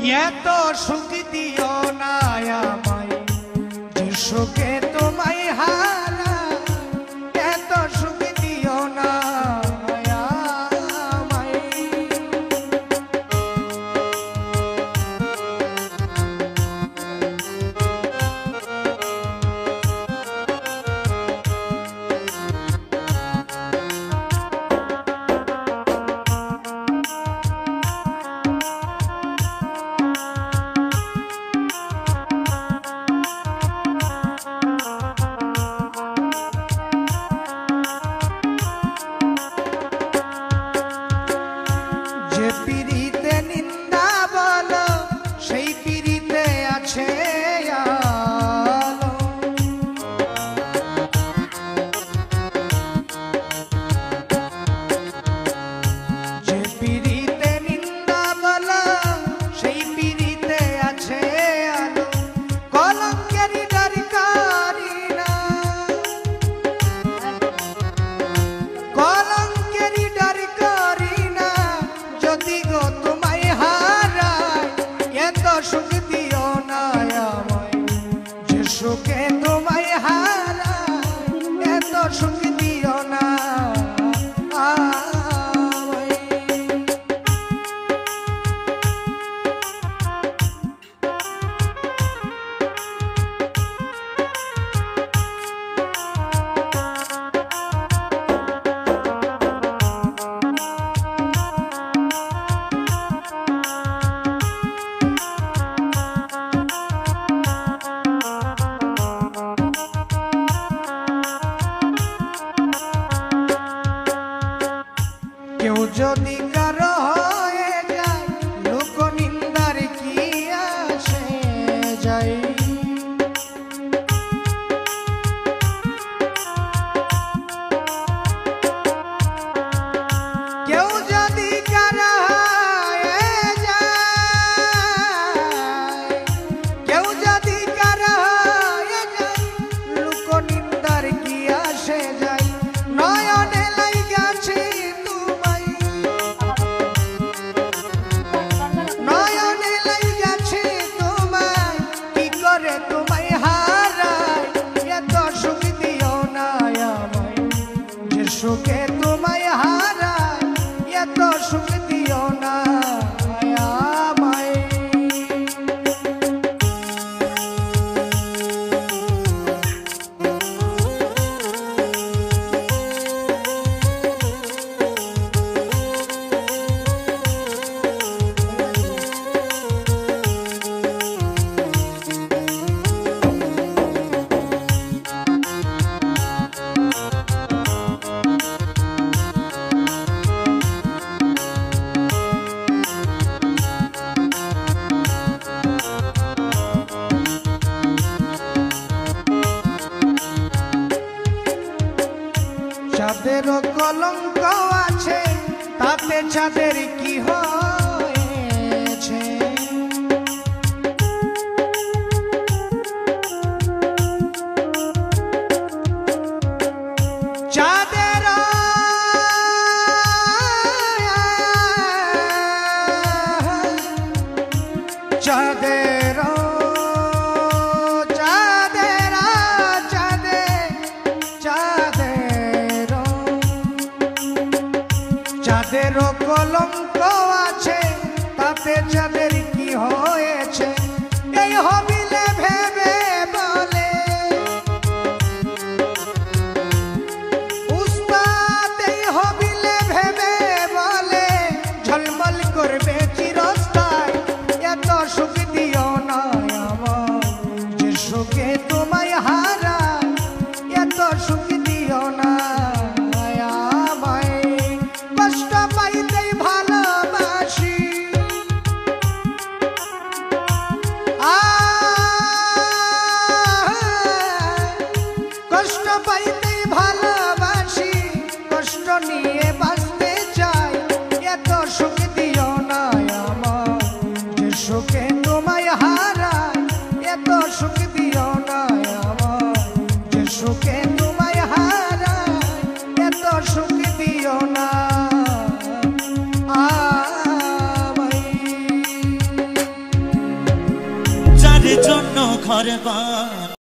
এত সুখ দিও না আমায় যে সুখে তোমায় হারা, এত সুখ দিও না আমায়। যে পিরিতে নিন্দা বলো সেই পিরিতে আছে আলো, যে পিরিতে নিন্দা বলো সেই পিরিতে আছে আলো। কলঙ্কেরই ডর করি না, কলঙ্কেরই ডর করি না, যদি গো তোমায় হারাই এত সুখ দিও না আমায় যে সুখে তোমায় হারাই, এত সুখ দিও না আমায়। কেউ যদি কারো হয়ে যায় লোক নিন্দার কি আসে যায়, কেউ যদি কারো হয়ে যায়, কেউ যদি কারো হয়ে যায় লোক নিন্দার কি আসে যায়। নয়নে লাইগাছে তোমায়, নয়নে লাইগাছে তোমায়, কি করে তোমায় হারাই এত সুখ দিও না আমায় যে সুখে তোমায় হারাই, এত সুখ দিও না আমায়। চাঁদেরও কলঙ্ক আছে তাতে চাঁদের কি হয়েছে, চাঁদেরও চাঁদেরও চাঁদেরও কলঙ্ক আছে তাতে চাঁদের কি হয়েছে। এই হবিলে ভেবে বলে উস্তাদ, এই হবিলে ভেবে বলে ঝলমল করবে চিরস্থায়ী, এত সুখ দিও না আমায় যে সুখে তোমায় হারাই, এত সুখ দিও না আমায়। কষ্ট পাইতেই ভালোবাসি, কষ্ট পাইতেই ভালোবাসি, কষ্ট নিয়ে বাঁচতে চাই, এত সুখ দিও না আমায় যে সুখে তোমায় হারাই, এত সুখ দিও না আমায় যে সুখে তোমায় হারাই, এত সুখ দিও না আমায়। জন্য ঘর বানাই।